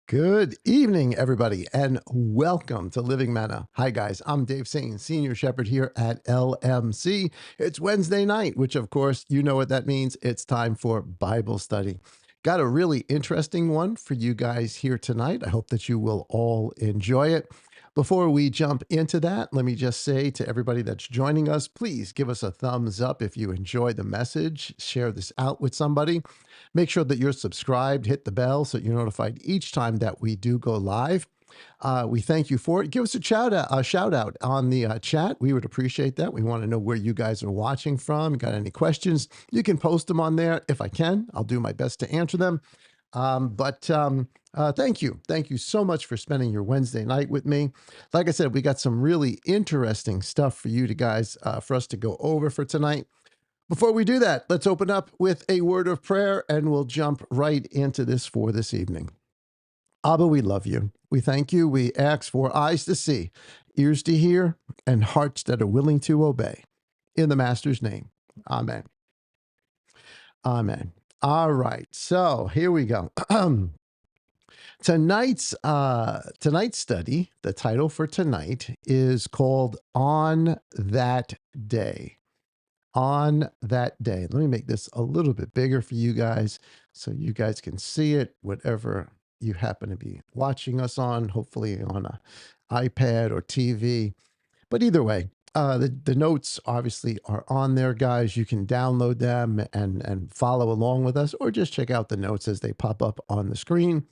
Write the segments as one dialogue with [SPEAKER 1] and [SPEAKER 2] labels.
[SPEAKER 1] Good evening, everybody, and welcome to Living Manna. Hi, guys. I'm Dave Sain, Senior Shepherd here at LMC. It's Wednesday night, which, of course, you know what that means. It's time for Bible study. Got a really interesting one for you guys here tonight. I hope that you will all enjoy it. Before we jump into that, let me just say to everybody that's joining us, please give us a thumbs up if you enjoyed the message. Share this out with somebody. Make sure that you're subscribed, hit the bell so you're notified each time that we do go live. We thank you for it. Give us a shout out on the chat. We would appreciate that. We want to know where you guys are watching from. You got any questions? You can post them on there. If I can, I'll do my best to answer them. Thank you. Thank you so much for spending your Wednesday night with me. Like I said, we got some really interesting stuff for you to guys, for us to go over for tonight. Before we do that, let's open up with a word of prayer and we'll jump right into this for this evening. Abba, we love you. We thank you. We ask for eyes to see, ears to hear, and hearts that are willing to obey. In the Master's name, amen. Amen. All right, so here we go. Tonight's study, the title for tonight is called On That Day. On that day. Let me make this a little bit bigger for you guys so you guys can see it, whatever you happen to be watching us on, hopefully on a iPad or TV. But either way, the notes obviously are on there, guys. You can download them and follow along with us, or just check out the notes as they pop up on the screen.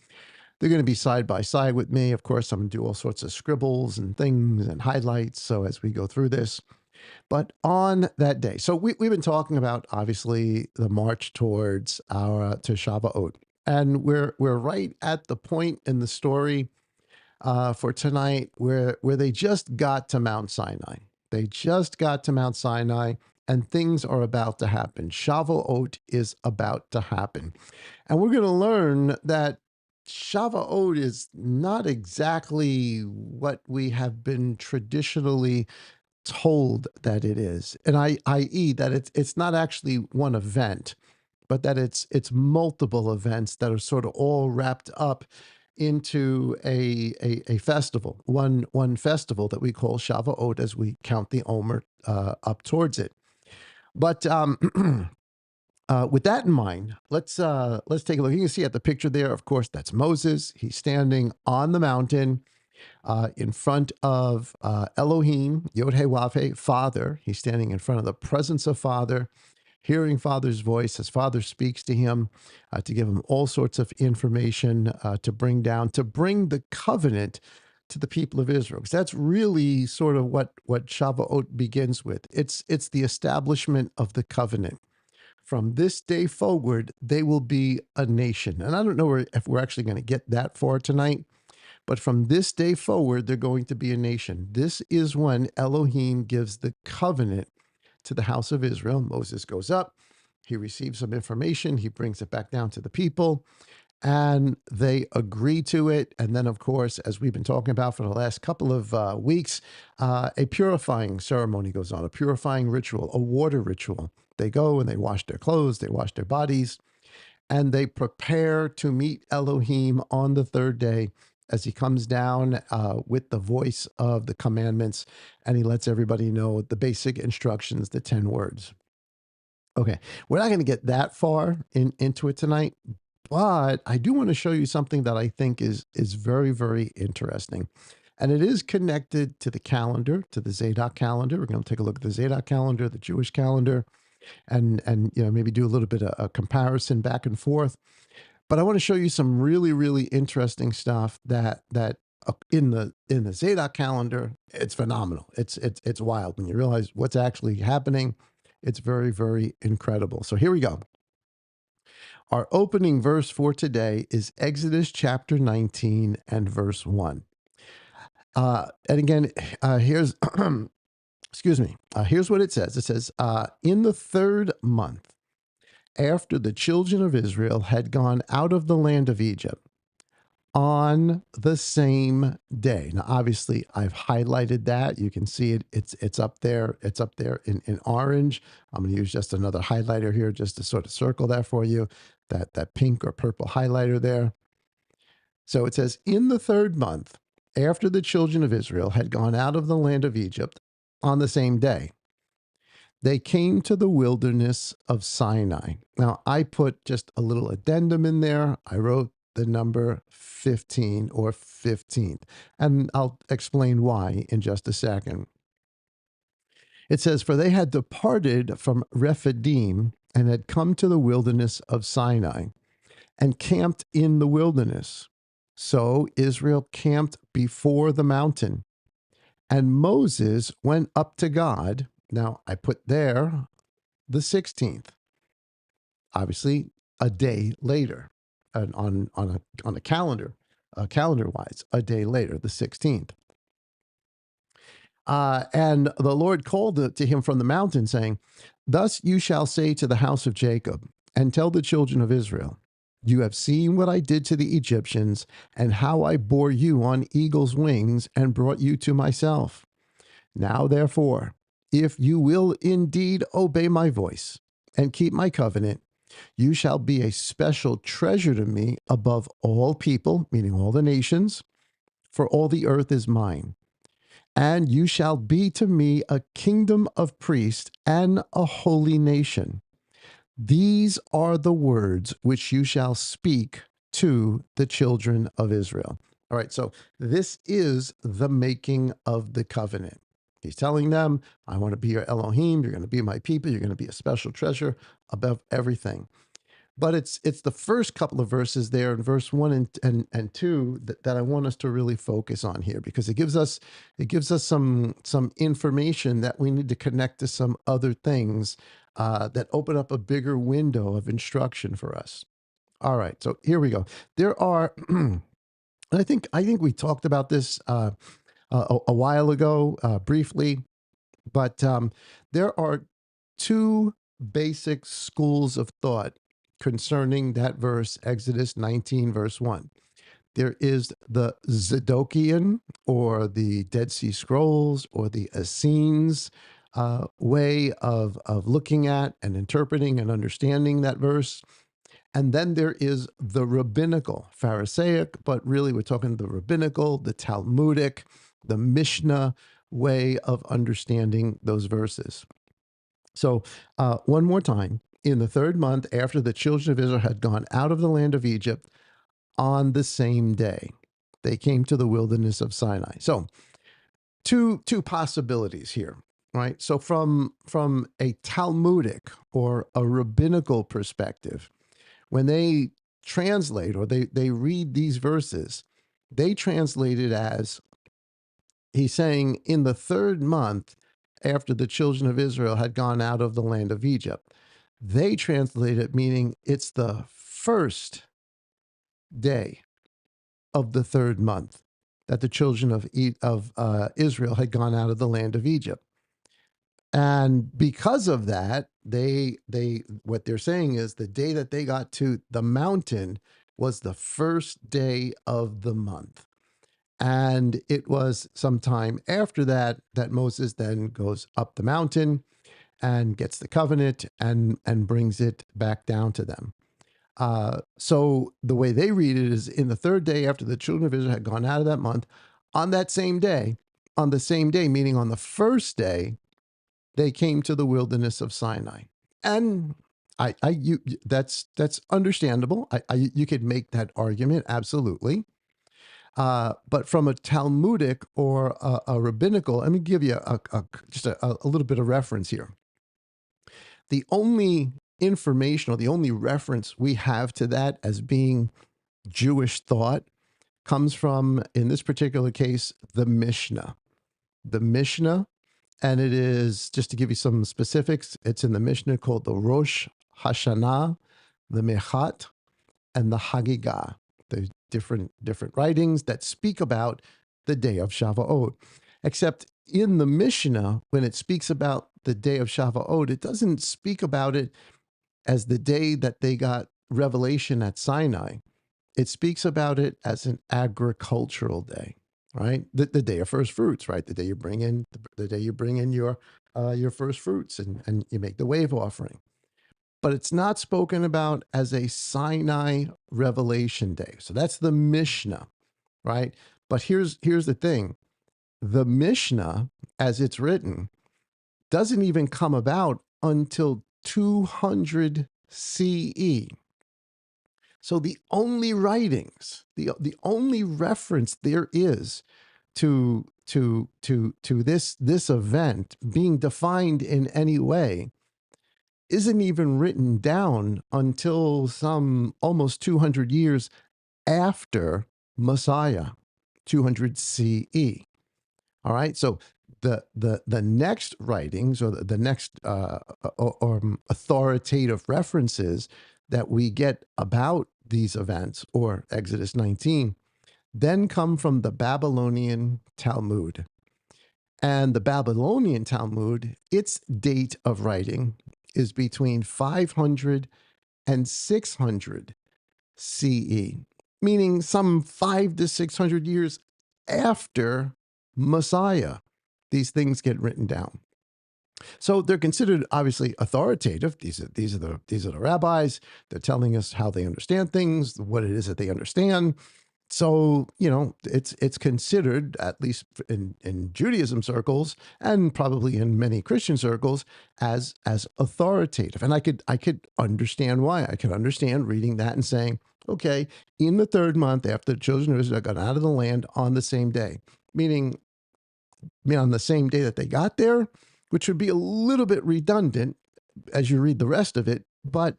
[SPEAKER 1] They're going to be side by side with me. Of course, I'm going to do all sorts of scribbles and things and highlights. So as we go through this, but on that day, so we've been talking about obviously the march towards our to Shavuot, and we're right at the point in the story for tonight where they just got to Mount Sinai. They just got to Mount Sinai, and things are about to happen. Shavuot is about to happen, and we're going to learn that Shavuot is not exactly what we have been traditionally told that it is, and i.e. that it's not actually one event, but that it's multiple events that are sort of all wrapped up into a festival, one festival that we call Shavuot as we count the Omer up towards it. But with that in mind, let's take a look. You can see at the picture there, of course, that's Moses. He's standing on the mountain in front of Elohim, Yod He Wav He, Father. He's standing in front of the presence of Father, hearing Father's voice as Father speaks to him to give him all sorts of information to bring the covenant to the people of Israel. Because that's really sort of what Shavuot begins with. It's the establishment of the covenant. From this day forward, they will be a nation. And I don't know if we're actually going to get that far tonight. But from this day forward, they're going to be a nation. This is when Elohim gives the covenant to the house of Israel. Moses goes up, he receives some information, he brings it back down to the people, and they agree to it. And then, of course, as we've been talking about for the last couple of weeks, a purifying ceremony goes on, a purifying ritual, a water ritual. They go and they wash their clothes, they wash their bodies, and they prepare to meet Elohim on the third day as he comes down with the voice of the commandments, and he lets everybody know the basic instructions, the 10 words. Okay, we're not going to get that far into it tonight, but I do want to show you something that I think is very, very interesting. And it is connected to the calendar, to the Zadok calendar. We're going to take a look at the Zadok calendar, the Jewish calendar, and maybe do a little bit of a comparison back and forth. But I want to show you some really, really interesting stuff that in the Zadok calendar, it's phenomenal. It's wild when you realize what's actually happening. It's very, very incredible. So here we go. Our opening verse for today is Exodus chapter 19 and verse 1. And again, here's excuse me. Here's what it says. It says, in the third month, after the children of Israel had gone out of the land of Egypt, on the same day. Now, obviously, I've highlighted that. You can see it. It's up there. It's up there in orange. I'm going to use just another highlighter here just to sort of circle that for you. That pink or purple highlighter there. So it says, in the third month, after the children of Israel had gone out of the land of Egypt, on the same day, they came to the wilderness of Sinai. Now, I put just a little addendum in there. I wrote the number 15 or 15th, and I'll explain why in just a second. It says, for they had departed from Rephidim and had come to the wilderness of Sinai and camped in the wilderness. So Israel camped before the mountain, and Moses went up to God. Now I put there the 16th, obviously a day later, on a calendar, calendar wise, a day later, the 16th. And the Lord called to him from the mountain, saying, thus you shall say to the house of Jacob, and tell the children of Israel, you have seen what I did to the Egyptians, and how I bore you on eagle's wings and brought you to myself. Now, therefore, if you will indeed obey my voice and keep my covenant, you shall be a special treasure to me above all people, meaning all the nations, for all the earth is mine. And you shall be to me a kingdom of priests and a holy nation. These are the words which you shall speak to the children of Israel. All right, so this is the making of the covenant. He's telling them, I want to be your Elohim. You're going to be my people. You're going to be a special treasure above everything. But it's the first couple of verses there in verse 1 and 2 that I want us to really focus on here, because it gives us some information that we need to connect to some other things that open up a bigger window of instruction for us. All right, so here we go. There are I think we talked about this a while ago briefly, but there are two basic schools of thought concerning that verse, Exodus 19, verse 1. There is the Zadokian, or the Dead Sea Scrolls, or the Essenes way of looking at and interpreting and understanding that verse. And then there is the rabbinical, Pharisaic, but really we're talking the rabbinical, the Talmudic, the Mishnah way of understanding those verses. So, one more time, in the third month after the children of Israel had gone out of the land of Egypt, on the same day, they came to the wilderness of Sinai. So, two possibilities here, right? So, from a Talmudic or a rabbinical perspective, when they translate or they read these verses, they translate it as, he's saying, in the third month after the children of Israel had gone out of the land of Egypt. They translate it meaning it's the first day of the third month that the children of Israel had gone out of the land of Egypt. And because of that, they what they're saying is the day that they got to the mountain was the first day of the month. And it was sometime after that that Moses then goes up the mountain and gets the covenant and brings it back down to them. So the way they read it is, in the third day after the children of Israel had gone out of that month, on that same day, on the same day, meaning on the first day, they came to the wilderness of Sinai. And that's understandable. You could make that argument, absolutely. But from a Talmudic or a rabbinical, let me give you just a little bit of reference here. The only information or the only reference we have to that as being Jewish thought comes from, in this particular case, the Mishnah. The Mishnah, and it is, just to give you some specifics, it's in the Mishnah called the Rosh Hashanah, the Mechat, and the Hagigah. There's different writings that speak about the day of Shavuot. Except in the Mishnah, when it speaks about the day of Shavuot, it doesn't speak about it as the day that they got revelation at Sinai. It speaks about it as an agricultural day, right? The day of first fruits, right? The day you bring in the day you bring in your first fruits and you make the wave offering. but it's not spoken about as a Sinai revelation day. So that's the Mishnah, right? But here's the thing. The Mishnah, as it's written, doesn't even come about until 200 CE. So the only writings, the only reference there is to this event being defined in any way isn't even written down until some almost 200 years after Messiah, 200 CE. All right, so the next writings or the next authoritative references that we get about these events or Exodus 19 then come from the Babylonian Talmud. And the Babylonian Talmud, its date of writing is between 500 and 600 CE, meaning some 500 to 600 years after Messiah. These things get written down. So they're considered obviously authoritative. These are the rabbis. They're telling us how they understand things, what it is that they understand. So, it's considered, at least in Judaism circles and probably in many Christian circles, as authoritative. And I could understand why. I could understand reading that and saying, okay, in the third month after the children of Israel got out of the land on the same day, meaning on the same day that they got there, which would be a little bit redundant as you read the rest of it, but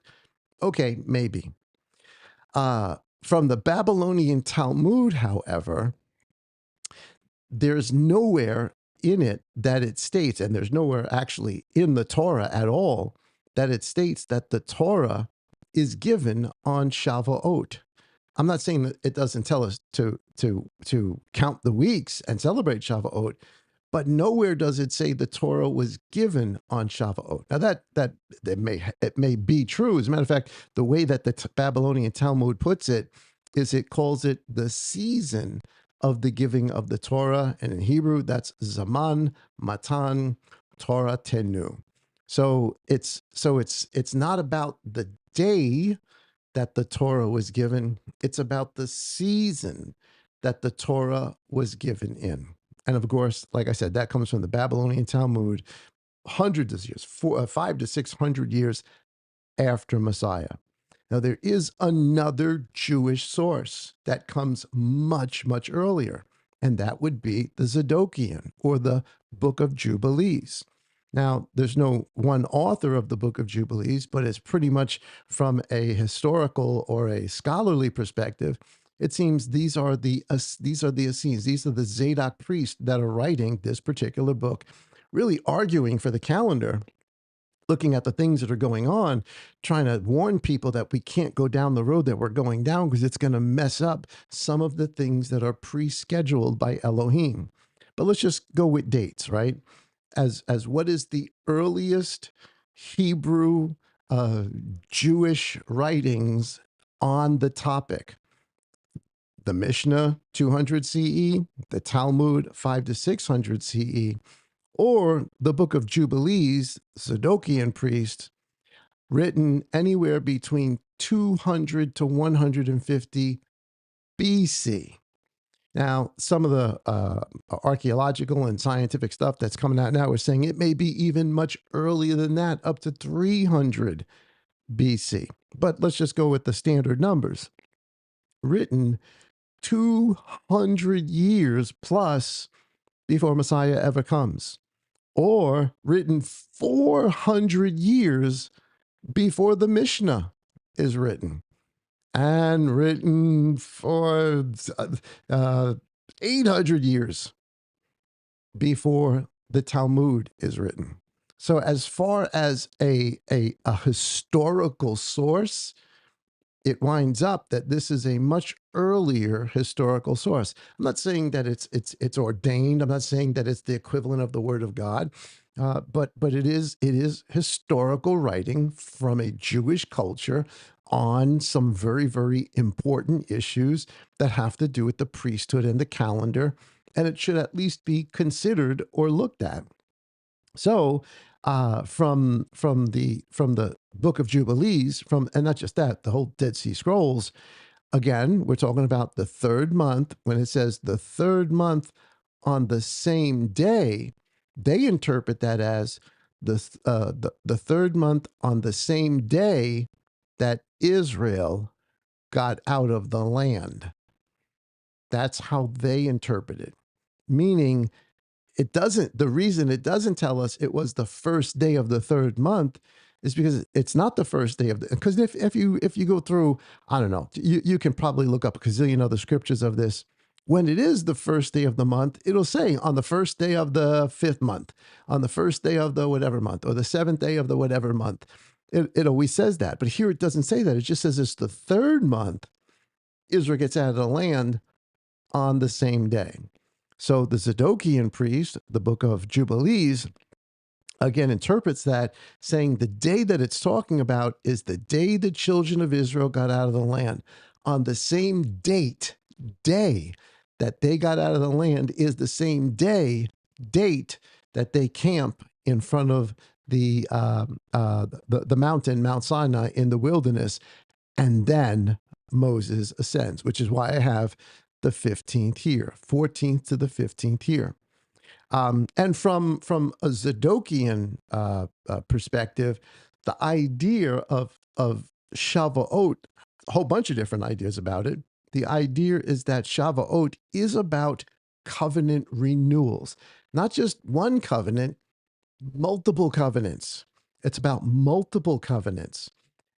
[SPEAKER 1] okay, maybe. From the Babylonian Talmud, however, there's nowhere in it that it states, and there's nowhere actually in the Torah at all, that it states that the Torah is given on Shavuot. I'm not saying that it doesn't tell us to count the weeks and celebrate Shavuot, but nowhere does it say the Torah was given on Shavuot. Now it may be true. As a matter of fact, the way that the Babylonian Talmud puts it is it calls it the season of the giving of the Torah, and in Hebrew that's Zaman Matan Torah Tenu. So it's not about the day that the Torah was given. It's about the season that the Torah was given in. And of course, like I said, that comes from the Babylonian Talmud, hundreds of years, 500 to 600 years after Messiah. Now, there is another Jewish source that comes much, much earlier, and that would be the Zadokian or the Book of Jubilees. Now, there's no one author of the Book of Jubilees, but it's pretty much from a historical or a scholarly perspective. It seems these are the Essenes, these are the Zadok priests that are writing this particular book, really arguing for the calendar, looking at the things that are going on, trying to warn people that we can't go down the road that we're going down because it's going to mess up some of the things that are pre-scheduled by Elohim. But let's just go with dates, right? As what is the earliest Hebrew Jewish writings on the topic? The Mishnah, 200 CE, the Talmud, 5 to 600 CE, or the Book of Jubilees, Zadokian priest, written anywhere between 200 to 150 BC. Now, some of the archaeological and scientific stuff that's coming out now is saying it may be even much earlier than that, up to 300 BC. But let's just go with the standard numbers. Written 200 years plus before Messiah ever comes, or written 400 years before the Mishnah is written, and written for uh, 800 years before the Talmud is written. So, as far as a historical source, it winds up that this is a much earlier historical source. I'm not saying that it's ordained. I'm not saying that it's the equivalent of the Word of God, but it is historical writing from a Jewish culture on some very, very important issues that have to do with the priesthood and the calendar, and it should at least be considered or looked at. So from the book of Jubilees, from and not just that, the whole Dead Sea Scrolls. Again, we're talking about the third month. When it says the third month on the same day, they interpret that as the third month on the same day that Israel got out of the land. That's how they interpret it. Meaning, it doesn't, the reason it doesn't tell us it was the first day of the third month is because it's not the first day of the, because if you go through, I don't know, you can probably look up a gazillion other scriptures of this. When it is the first day of the month, it'll say on the first day of the fifth month, on the first day of the whatever month, or the seventh day of the whatever month. It always says that. But here it doesn't say that. It just says it's the third month Israel gets out of the land on the same day. So the Zadokian priest, the book of Jubilees, again interprets that, saying the day that it's talking about is the day the children of Israel got out of the land. On the same day that they got out of the land is the same date that they camp in front of the mountain, Mount Sinai, in the wilderness, and then Moses ascends, which is why I have the 15th year, 14th to the 15th year. And from a Zadokian perspective, the idea of Shavuot, a whole bunch of different ideas about it. The idea is that Shavuot is about covenant renewals, not just one covenant, multiple covenants. It's about multiple covenants.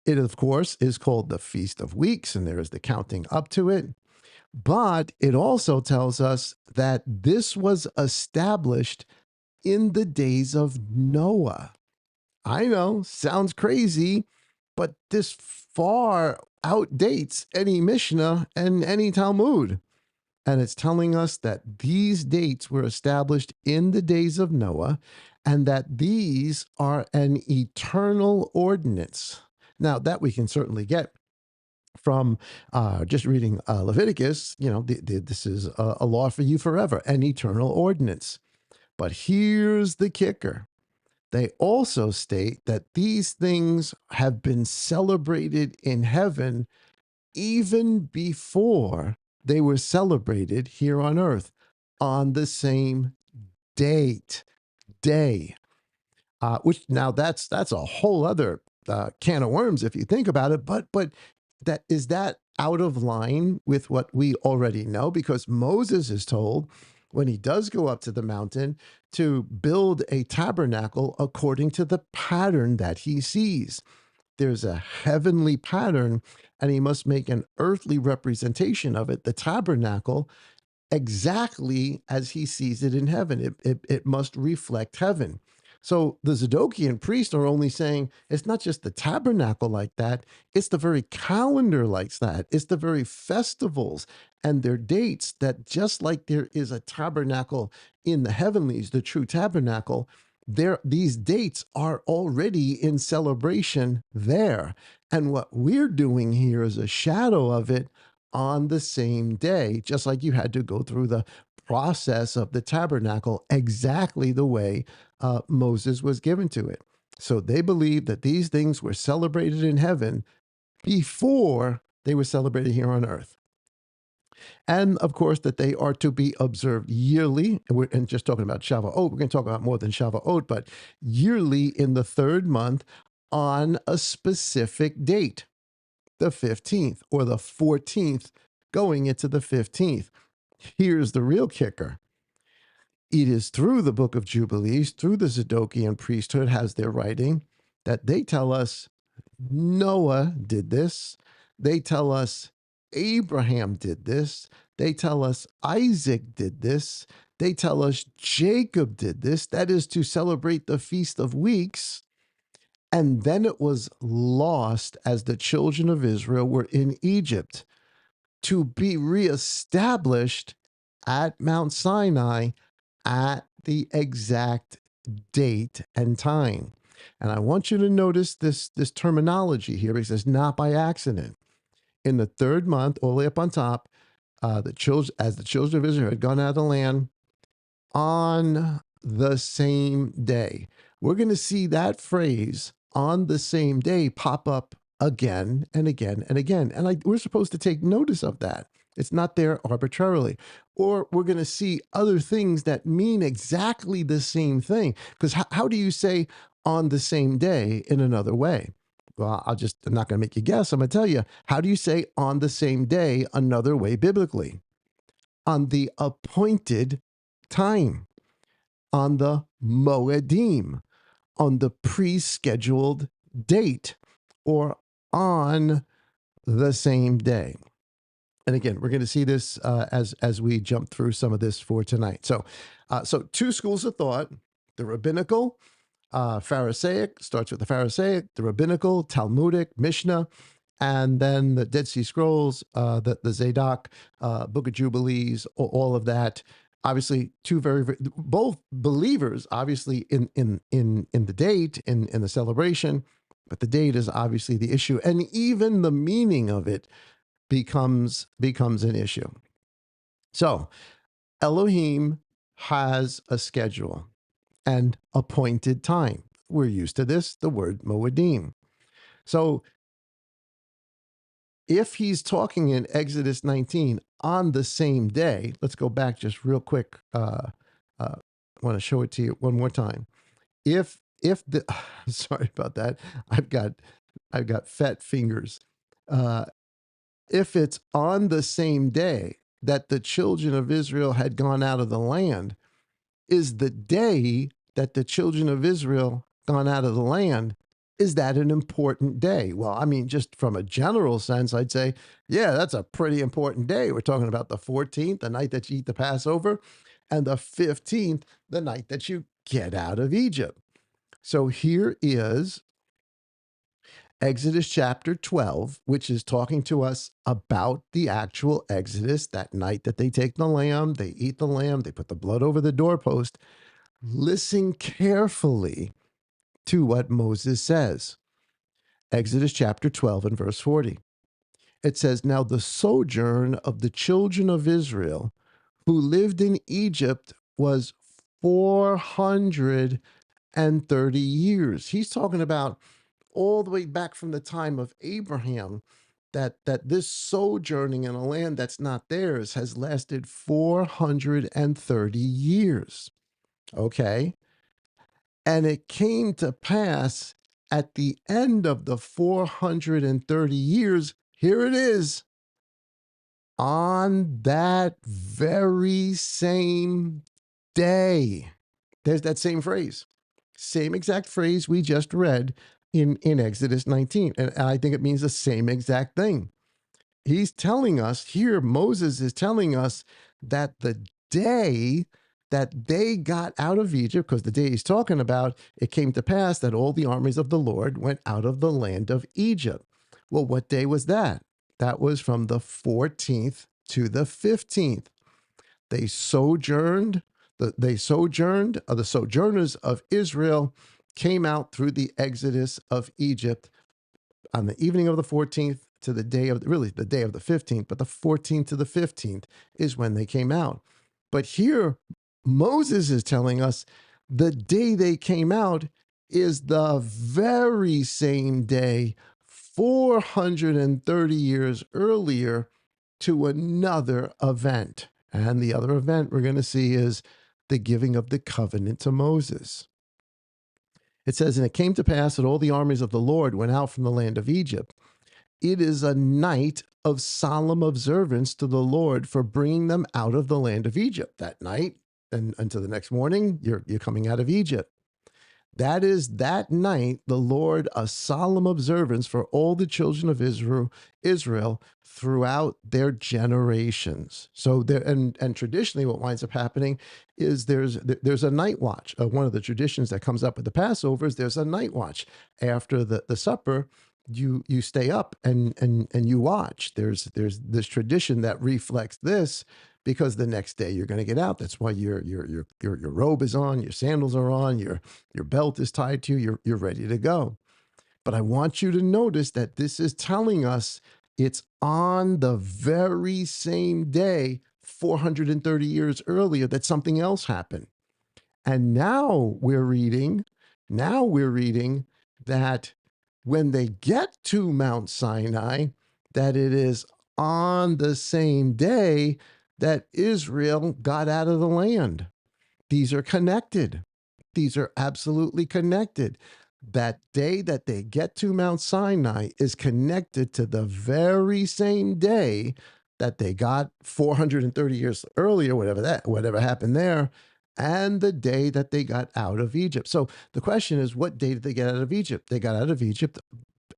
[SPEAKER 1] It, of course, is called the Feast of Weeks, and there is the counting up to it. But it also tells us that this was established in the days of Noah. I know, sounds crazy, but this far outdates any Mishnah and any Talmud. And it's telling us that these dates were established in the days of Noah and that these are an eternal ordinance. Now, that we can certainly get from just reading Leviticus. This is a law for you forever, an eternal ordinance. But here's the kicker. They also state that these things have been celebrated in heaven even before they were celebrated here on earth on the same day. Which now that's a whole other can of worms if you think about it. But that out of line with what we already know? Because Moses is told when he does go up to the mountain to build a tabernacle according to the pattern that he sees. There's a heavenly pattern, and he must make an earthly representation of it, the tabernacle, exactly as he sees it in heaven. It must reflect heaven. So the Zadokian priests are only saying it's not just the tabernacle like that, it's the very calendar like that. It's the very festivals and their dates that, just like there is a tabernacle in the heavenlies, the true tabernacle, these dates are already in celebration there. And what we're doing here is a shadow of it on the same day, just like you had to go through the process of the tabernacle exactly the way Moses was given to it. So they believe that these things were celebrated in heaven before they were celebrated here on earth. And of course, that they are to be observed yearly. And just talking about Shavuot, we're going to talk about more than Shavuot, but yearly in the third month on a specific date, the 15th or the 14th, going into the 15th. Here's the real kicker. It is through the book of Jubilees, through the Zadokian priesthood has their writing, that they tell us Noah did this. They tell us Abraham did this. They tell us Isaac did this. They tell us Jacob did this. That is to celebrate the Feast of Weeks. And then it was lost as the children of Israel were in Egypt, to be reestablished at Mount Sinai at the exact date and time. And I want you to notice this terminology here, because it's not by accident. In the third month, all the way up on top, as the children of Israel had gone out of the land on the same day, we're going to see that phrase on the same day pop up again and again and again. And we're supposed to take notice of that. It's not there arbitrarily. Or we're going to see other things that mean exactly the same thing. Because how do you say on the same day in another way? Well, I'm not going to make you guess. I'm going to tell you. How do you say on the same day another way biblically? On the appointed time, on the Moedim, on the pre-scheduled date, or on the same day. And again, we're going to see this as we jump through some of this for tonight. So two schools of thought: the rabbinical, Pharisaic, starts with the Pharisaic, the rabbinical, Talmudic, Mishnah, and then the Dead Sea Scrolls, the Zadok, Book of Jubilees, all of that. Obviously, two both believers, obviously in the date, in the celebration, but the date is obviously the issue, and even the meaning of it becomes an issue. So Elohim has a schedule and appointed time. We're used to this, the word Moedim. So if he's talking in Exodus 19 on the same day, let's go back just real quick. I want to show it to you one more time. If the sorry about that, I've got fat fingers. If it's on the same day that the children of Israel had gone out of the land, is the day that the children of Israel gone out of the land, is that an important day? Well, I mean, just from a general sense, I'd say, yeah, that's a pretty important day. We're talking about the 14th, the night that you eat the Passover, and the 15th, the night that you get out of Egypt. So here is Exodus chapter 12, which is talking to us about the actual Exodus, that night that they take the lamb, they eat the lamb, they put the blood over the doorpost. Listen carefully to what Moses says. Exodus chapter 12 and verse 40. It says, "Now the sojourn of the children of Israel who lived in Egypt was 430 years." He's talking about all the way back from the time of Abraham, that this sojourning in a land that's not theirs has lasted 430 years. Okay? And it came to pass at the end of the 430 years, here it is, on that very same day. There's that same phrase, same exact phrase we just read in Exodus 19. And I think it means the same exact thing. He's telling us here, Moses is telling us that the day that they got out of Egypt, because the day he's talking about, it came to pass that all the armies of the Lord went out of the land of Egypt. Well, what day was that? That was from the 14th to the 15th. They sojourned, the sojourners of Israel came out through the exodus of Egypt on the evening of the 14th to the day of, really the day of the 15th, but the 14th to the 15th is when they came out. But here, Moses is telling us the day they came out is the very same day, 430 years earlier, to another event. And the other event we're going to see is the giving of the covenant to Moses. It says, "And it came to pass that all the armies of the Lord went out from the land of Egypt. It is a night of solemn observance to the Lord for bringing them out of the land of Egypt." That night and until the next morning, you're coming out of Egypt. That is that night, the Lord, a solemn observance for all the children of Israel throughout their generations. So there, and traditionally, what winds up happening is there's a night watch. One of the traditions that comes up with the Passover is there's a night watch after the supper. You stay up and you watch. There's this tradition that reflects this, because the next day you're going to get out. That's why your robe is on, your sandals are on, your belt is tied to you, you're ready to go. But I want you to notice that this is telling us it's on the very same day, 430 years earlier, that something else happened. And now we're reading Now we're reading that when they get to Mount Sinai, that it is on the same day that Israel got out of the land. These are connected. These are absolutely connected. That day that they get to Mount Sinai is connected to the very same day that they got 430 years earlier, whatever happened there, and the day that they got out of Egypt. So the question is, what day did they get out of Egypt? They got out of Egypt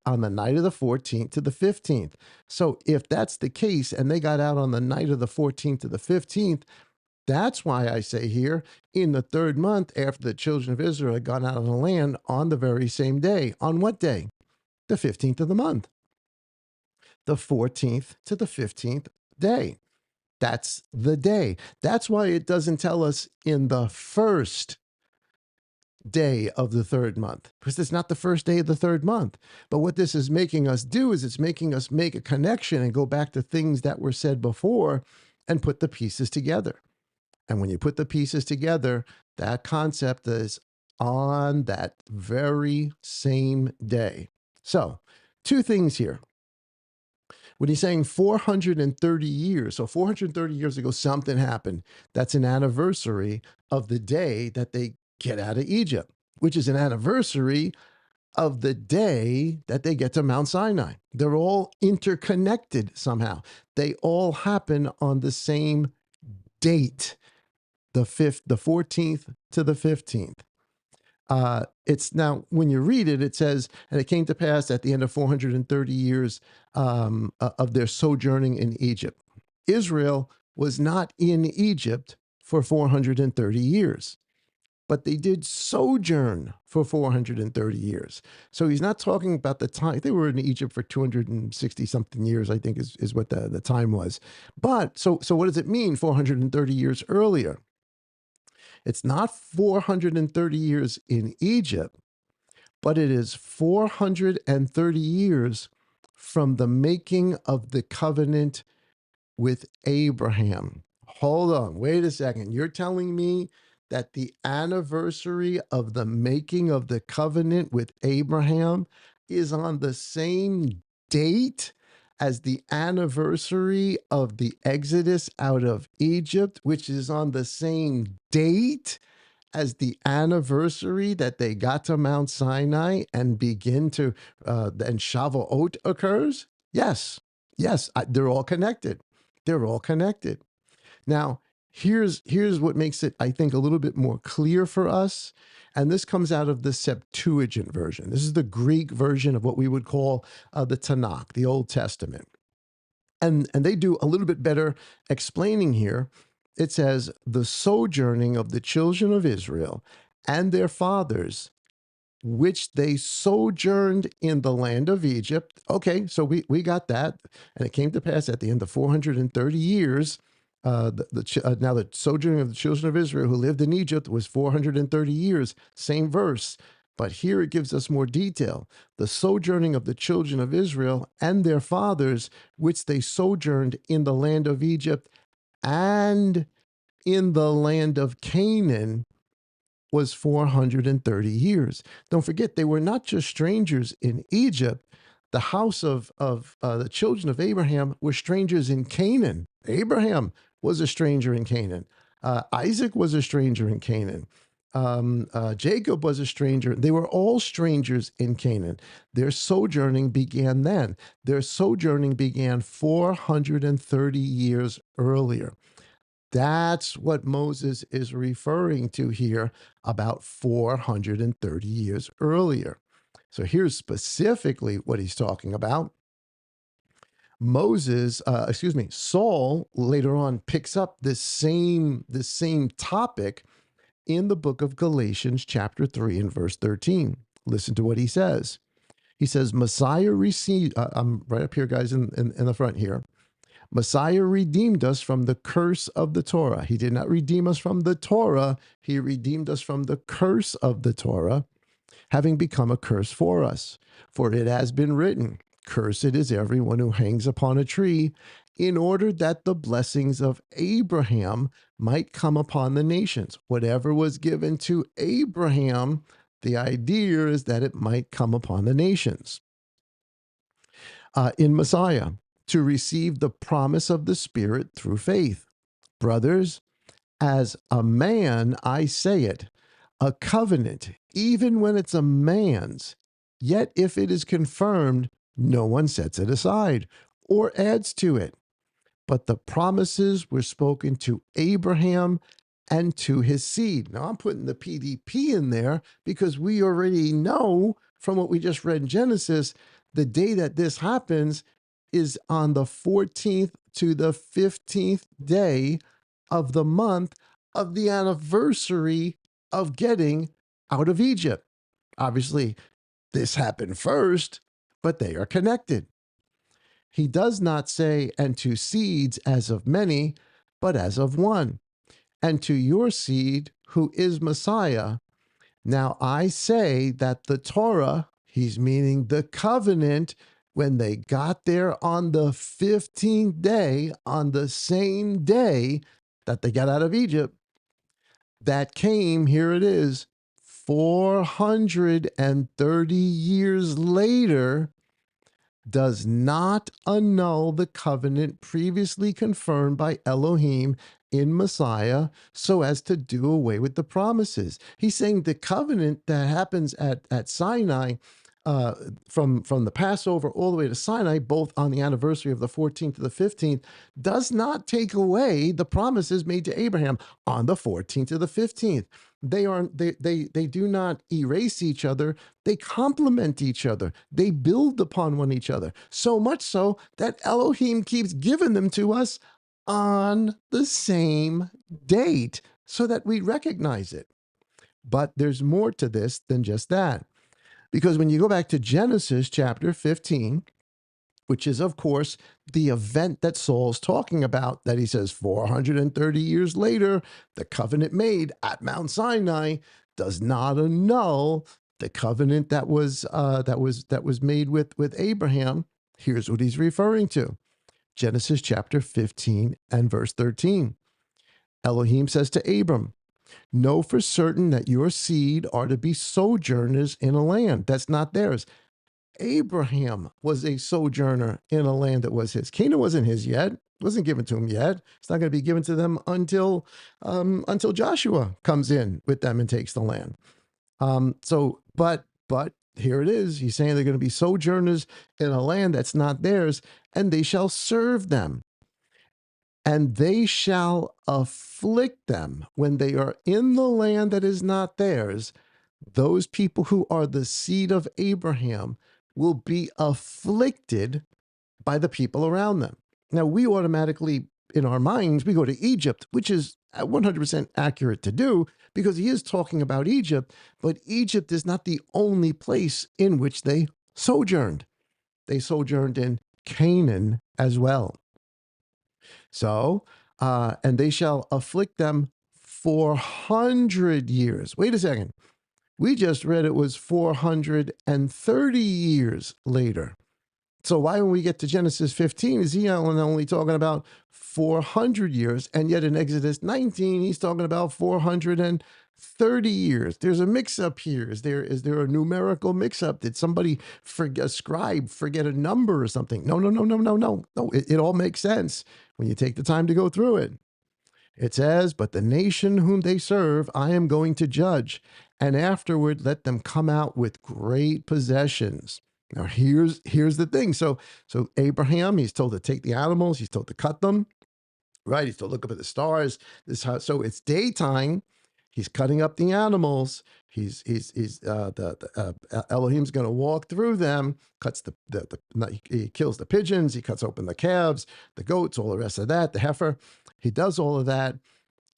[SPEAKER 1] on the night of the 14th to the 15th. So if that's the case, and they got out on the night of the 14th to the 15th, that's why I say here, in the third month after the children of Israel had gone out of the land, on the very same day. On what day? The 15th of the month, the 14th to the 15th day. That's the day. That's why it doesn't tell us in the first day of the third month, because it's not the first day of the third month. But what this is making us do is it's making us make a connection and go back to things that were said before and put the pieces together. And when you put the pieces together, that concept is on that very same day. So, two things here. When he's saying 430 years, so 430 years ago, something happened. That's an anniversary of the day that they get out of Egypt, which is an anniversary of the day that they get to Mount Sinai. They're all interconnected somehow. They all happen on the same date, the 14th to the 15th. It's now, when you read it, it says, and it came to pass at the end of 430 years of their sojourning in Egypt. Israel was not in Egypt for 430 years, but they did sojourn for 430 years. So he's not talking about the time. They were in Egypt for 260 something years, I think is what the time was. But so what does it mean 430 years earlier? It's not 430 years in Egypt, but it is 430 years from the making of the covenant with Abraham. Hold on, wait a second. You're telling me that the anniversary of the making of the covenant with Abraham is on the same date as the anniversary of the Exodus out of Egypt, which is on the same date as the anniversary that they got to Mount Sinai and begin to, and Shavuot occurs? Yes, yes, they're all connected. They're all connected. Now, here's what makes it, I think, a little bit more clear for us. And this comes out of the Septuagint version. This is the Greek version of what we would call the Tanakh, the Old Testament. And they do a little bit better explaining here. It says, the sojourning of the children of Israel and their fathers, which they sojourned in the land of Egypt. Okay, so we got that. And it came to pass at the end of 430 years. Now the sojourning of the children of Israel who lived in Egypt was 430 years. Same verse. But here it gives us more detail. The sojourning of the children of Israel and their fathers, which they sojourned in the land of Egypt and in the land of Canaan, was 430 years. Don't forget, they were not just strangers in Egypt. The house of the children of Abraham were strangers in Canaan. Abraham was a stranger in Canaan. Isaac was a stranger in Canaan. Jacob was a stranger. They were all strangers in Canaan. Their sojourning began then. Their sojourning began 430 years earlier. That's what Moses is referring to here about 430 years earlier. So here's specifically what he's talking about. Saul later on picks up this same topic in the book of Galatians, chapter 3 and verse 13. Listen to what he says. He says, Messiah received, I'm right up here, guys, in the front here. Messiah redeemed us from the curse of the Torah. He did not redeem us from the Torah. He redeemed us from the curse of the Torah, having become a curse for us. For it has been written, cursed is everyone who hangs upon a tree, in order that the blessings of Abraham might come upon the nations. Whatever was given to Abraham, The idea is that it might come upon the nations in Messiah to receive the promise of the Spirit through faith. Brothers, as a man, I say it, a covenant, even when it's a man's, yet if it is confirmed, no one sets it aside or adds to it. But the promises were spoken to Abraham and to his seed. Now, I'm putting the PDP in there because we already know from what we just read in Genesis, the day that this happens is on the 14th to the 15th day of the month of the anniversary of getting out of Egypt. Obviously, this happened first, but they are connected. He does not say, and to seeds as of many, but as of one, and to your seed, who is Messiah. Now I say that the Torah, he's meaning the covenant, when they got there on the 15th day, on the same day that they got out of Egypt, that came, here it is, 430 years later, does not annul the covenant previously confirmed by Elohim in Messiah so as to do away with the promises. He's saying the covenant that happens at Sinai, from the Passover all the way to Sinai, both on the anniversary of the 14th to the 15th, does not take away the promises made to Abraham on the 14th to the 15th. They do not erase each other. They complement each other. They build upon one each other. So much so that Elohim keeps giving them to us on the same date so that we recognize it. But there's more to this than just that. Because when you go back to Genesis chapter 15, which is, of course, the event that Saul's talking about, that he says 430 years later, the covenant made at Mount Sinai does not annul the covenant that was made with Abraham. Here's what he's referring to. Genesis chapter 15 and verse 13. Elohim says to Abram, know for certain that your seed are to be sojourners in a land that's not theirs. Abraham was a sojourner in a land that was his. Canaan wasn't his yet. It wasn't given to him yet. It's not going to be given to them until Joshua comes in with them and takes the land. But here it is. He's saying they're going to be sojourners in a land that's not theirs, and they shall serve them. And they shall afflict them when they are in the land that is not theirs. Those people who are the seed of Abraham will be afflicted by the people around them. Now, we automatically, in our minds, we go to Egypt, which is 100% accurate to do because he is talking about Egypt, but Egypt is not the only place in which they sojourned. They sojourned in Canaan as well. So, and they shall afflict them 400 years. Wait a second. We just read it was 430 years later. So why, when we get to Genesis 15, is he only talking about 400 years? And yet in Exodus 19, he's talking about 430 years. There's a mix-up here. Is there a numerical mix-up? Did somebody forget a number or something? No. It all makes sense when you take the time to go through it. It says, but the nation whom they serve, I am going to judge, and afterward let them come out with great possessions. Now, here's the thing. So Abraham, he's told to take the animals, he's told to cut them, right? He's told to look up at the stars. So it's daytime. He's cutting up the animals. Elohim's going to walk through them. He kills the pigeons. He cuts open the calves, the goats, all the rest of that. The heifer. He does all of that.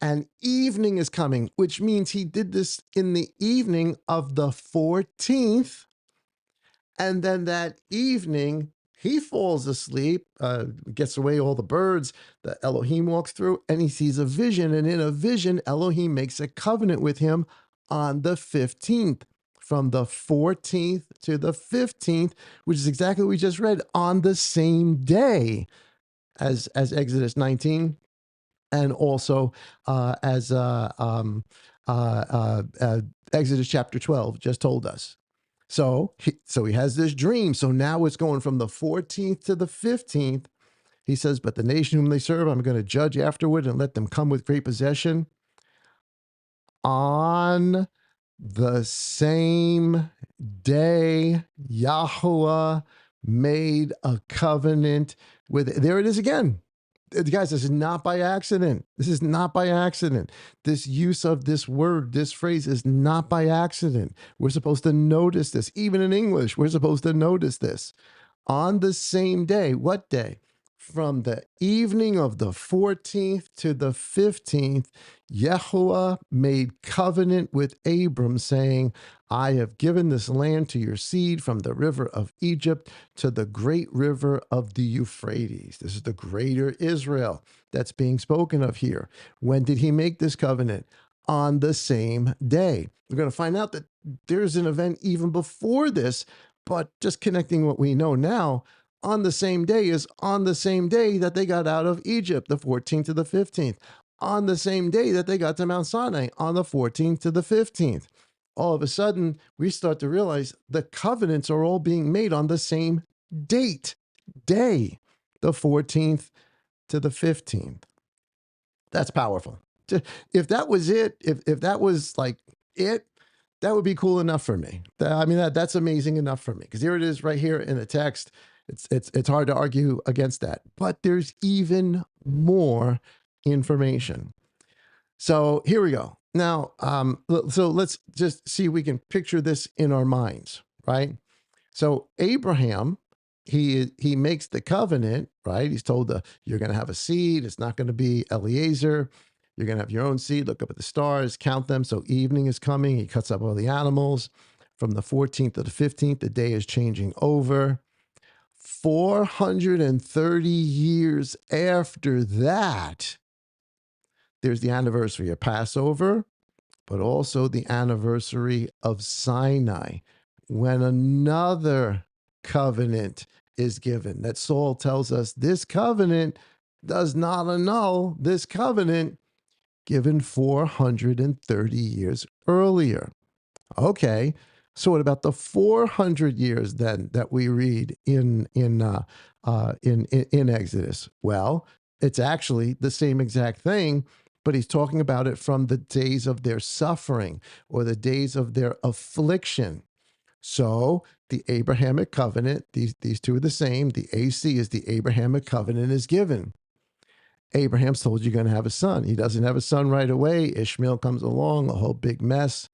[SPEAKER 1] And evening is coming, which means he did this in the evening of the 14th. And then that evening, he falls asleep, gets away all the birds. The Elohim walks through and he sees a vision. And in a vision, Elohim makes a covenant with him on the 15th, from the 14th to the 15th, which is exactly what we just read, on the same day as Exodus 19. And also as Exodus chapter 12 just told us. So he has this dream. So now it's going from the 14th to the 15th. He says, but the nation whom they serve, I'm going to judge afterward and let them come with great possession on the same day. Yahweh made a covenant with, there it is again. Guys, this is not by accident. This is not by accident. This use of this word, this phrase is not by accident. We're supposed to notice this. Even in English, we're supposed to notice this. On the same day, what day? From the evening of the 14th to the 15th, Yahuwah made covenant with Abram, saying, I have given this land to your seed from the river of Egypt to the great river of the Euphrates. This is the greater Israel that's being spoken of here. When did he make this covenant? On the same day. We're going to find out that there's an event even before this, but just connecting what we know now, on the same day is on the same day that they got out of Egypt, the 14th to the 15th. On the same day that they got to Mount Sinai, on the 14th to the 15th. All of a sudden, we start to realize the covenants are all being made on the same day, the 14th to the 15th. That's powerful. If that was it, if that was like it, that would be cool enough for me. I mean, that's amazing enough for me, because here it is right here in the text. It's hard to argue against that. But there's even more information. So here we go. Now, so let's just see if we can picture this in our minds, right? So Abraham, he makes the covenant, right? He's told you're going to have a seed. It's not going to be Eliezer. You're going to have your own seed. Look up at the stars, count them. So evening is coming. He cuts up all the animals. From the 14th to the 15th, the day is changing over. 430 years after that, there's the anniversary of Passover, but also the anniversary of Sinai, when another covenant is given. That Saul tells us this covenant does not annul this covenant given 430 years earlier. Okay, so what about the 400 years then that we read in Exodus? Well, it's actually the same exact thing, but he's talking about it from the days of their suffering or the days of their affliction. So the Abrahamic covenant, these two are the same. The AC is the Abrahamic covenant is given. Abraham's told you're going to have a son. He doesn't have a son right away. Ishmael comes along, a whole big mess.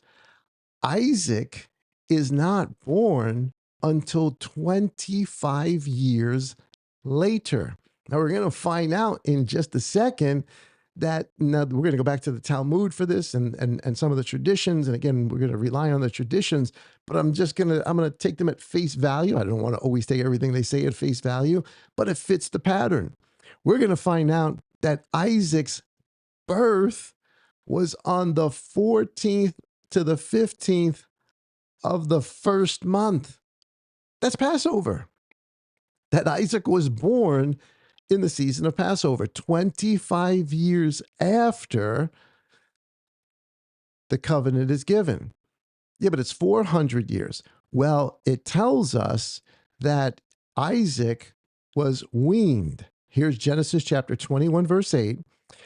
[SPEAKER 1] Isaac is not born until 25 years later. Now, we're going to find out in just a second that now we're going to go back to the Talmud for this and some of the traditions. And again, we're going to rely on the traditions, but I'm going to take them at face value. I don't want to always take everything they say at face value, but it fits the pattern. We're going to find out that Isaac's birth was on the 14th to the 15th of the first month. That's Passover. That Isaac was born in the season of Passover, 25 years after the covenant is given. Yeah, but it's 400 years. Well, it tells us that Isaac was weaned. Here's Genesis chapter 21, verse 8.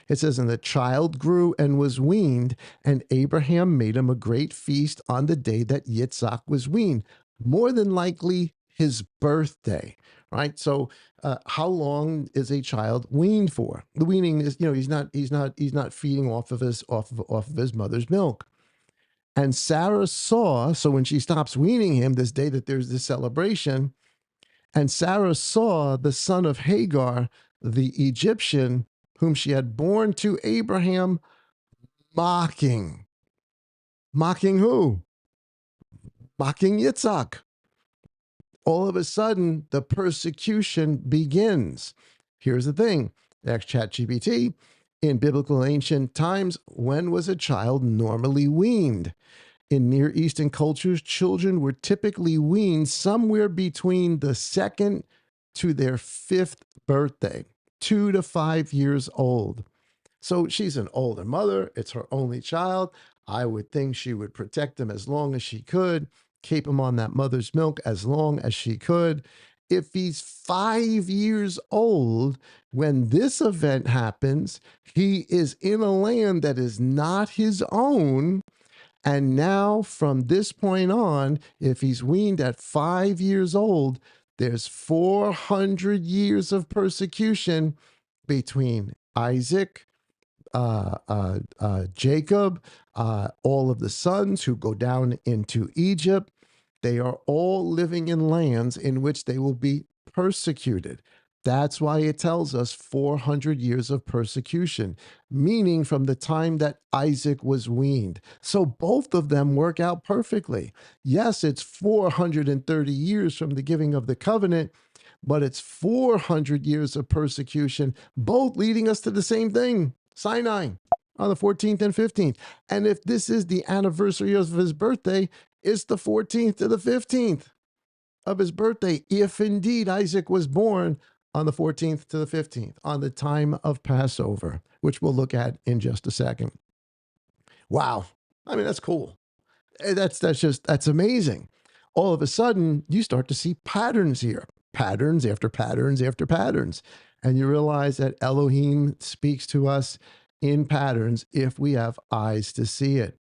[SPEAKER 1] It says, and the child grew and was weaned, and Abraham made him a great feast on the day that Yitzhak was weaned, more than likely his birthday, right? So how long is a child weaned for? The weaning is, he's not feeding off of his mother's milk. And Sarah saw, so when she stops weaning him, this day that there's this celebration, and Sarah saw the son of Hagar, the Egyptian, whom she had borne to Abraham, mocking. Mocking who? Mocking Yitzhak. All of a sudden, the persecution begins. Here's the thing. Ask ChatGPT. In biblical ancient times, when was a child normally weaned? In Near Eastern cultures, children were typically weaned somewhere between the second to their fifth birthday, 2 to 5 years old. So she's an older mother. It's her only child. I would think she would protect him as long as she could, keep him on that mother's milk as long as she could. If he's 5 years old when this event happens, he is in a land that is not his own. And now, from this point on, if he's weaned at 5 years old, there's 400 years of persecution between Isaac, Jacob, all of the sons who go down into Egypt. They are all living in lands in which they will be persecuted. That's why it tells us 400 years of persecution, meaning from the time that Isaac was weaned. So both of them work out perfectly. Yes, it's 430 years from the giving of the covenant, but it's 400 years of persecution, both leading us to the same thing, Sinai, on the 14th and 15th. And if this is the anniversary of his birthday, it's the 14th to the 15th of his birthday, if indeed Isaac was born on the 14th to the 15th, on the time of Passover, which we'll look at in just a second. Wow. I mean, that's cool. That's amazing. All of a sudden, you start to see patterns here, patterns after patterns after patterns. And you realize that Elohim speaks to us in patterns if we have eyes to see it.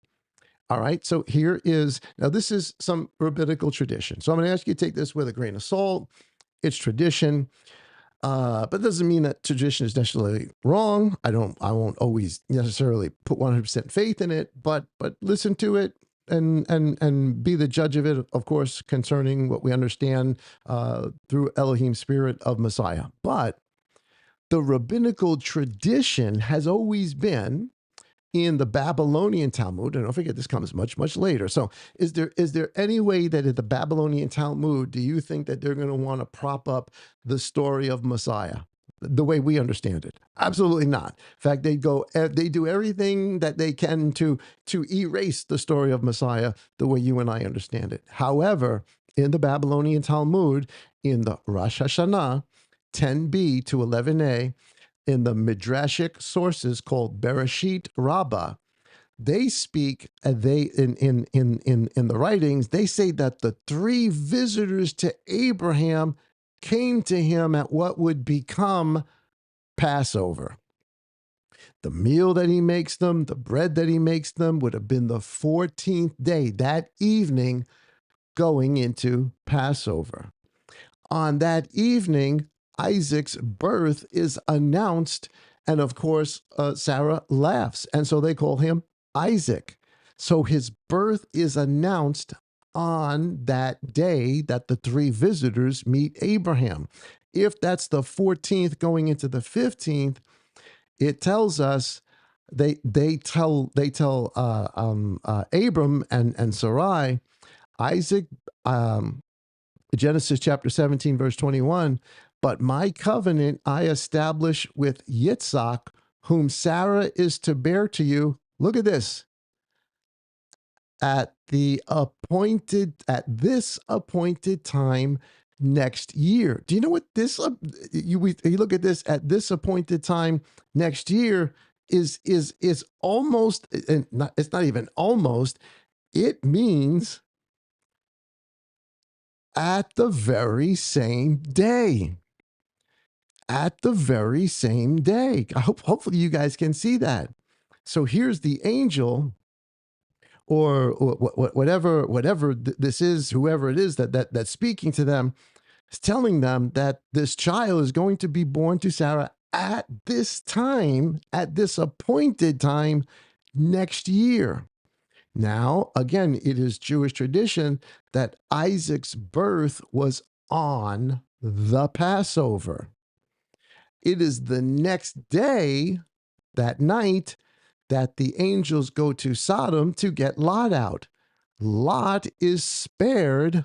[SPEAKER 1] All right, so now this is some rabbinical tradition. So I'm going to ask you to take this with a grain of salt. It's tradition. But it doesn't mean that tradition is necessarily wrong. I won't always necessarily put 100% faith in it, but listen to it and be the judge of it, of course, concerning what we understand through Elohim's spirit of Messiah. But the rabbinical tradition has always been in the Babylonian Talmud, and don't forget this comes much, much later. So is there any way that in the Babylonian Talmud, do you think that they're going to want to prop up the story of Messiah the way we understand it? Absolutely not. In fact, they do everything that they can to erase the story of Messiah the way you and I understand it. However, in the Babylonian Talmud, in the Rosh Hashanah 10b to 11a, in the midrashic sources called Bereshit Rabbah, they speak. They in the writings they say that the three visitors to Abraham came to him at what would become Passover. The meal that he makes them, the bread that he makes them, would have been the 14th day, that evening, going into Passover. On that evening, Isaac's birth is announced. And of course, Sarah laughs. And so they call him Isaac. So his birth is announced on that day that the three visitors meet Abraham. If that's the 14th going into the 15th, it tells us they tell Abram and Sarai, Isaac, Genesis chapter 17, verse 21, but my covenant I establish with Yitzhak, whom Sarah is to bear to you. Look at this. At this appointed time next year. Do you know what this, you look at this, at this appointed time next year is almost, it's not even almost, it means at the very same day. At the very same day. Hopefully you guys can see that. So here's the angel, or whatever this is, whoever it is that's speaking to them, is telling them that this child is going to be born to Sarah at this time, at this appointed time next year. Now, again, it is Jewish tradition that Isaac's birth was on the Passover. It is the next day, that night, that the angels go to Sodom to get Lot out. Lot is spared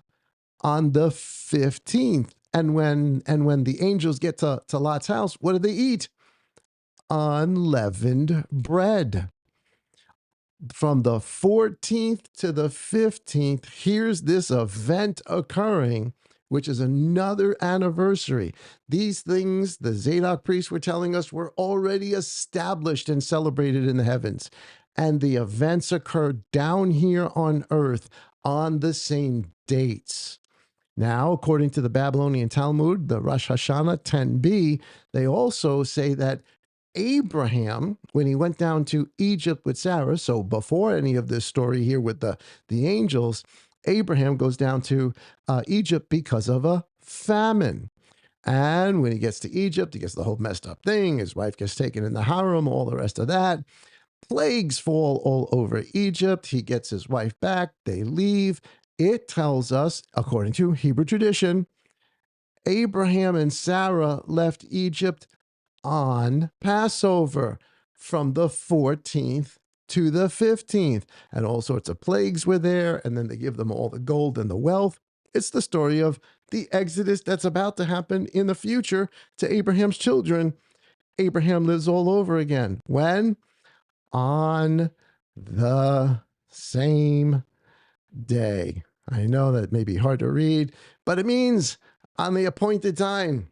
[SPEAKER 1] on the 15th. And when the angels get to Lot's house, what do they eat? Unleavened bread. From the 14th to the 15th, here's this event occurring which is another anniversary. These things, the Zadok priests were telling us, were already established and celebrated in the heavens. And the events occurred down here on earth on the same dates. Now, according to the Babylonian Talmud, the Rosh Hashanah 10b, they also say that Abraham, when he went down to Egypt with Sarah, so before any of this story here with the angels, Abraham goes down to Egypt because of a famine. And when he gets to Egypt, he gets the whole messed up thing. His wife gets taken in the harem, all the rest of that. Plagues fall all over Egypt. He gets his wife back. They leave. It tells us, according to Hebrew tradition, Abraham and Sarah left Egypt on Passover from the 14th to the 15th. And all sorts of plagues were there. And then they give them all the gold and the wealth. It's the story of the Exodus that's about to happen in the future to Abraham's children. Abraham lives all over again. When? On the same day. I know that may be hard to read, but it means on the appointed time,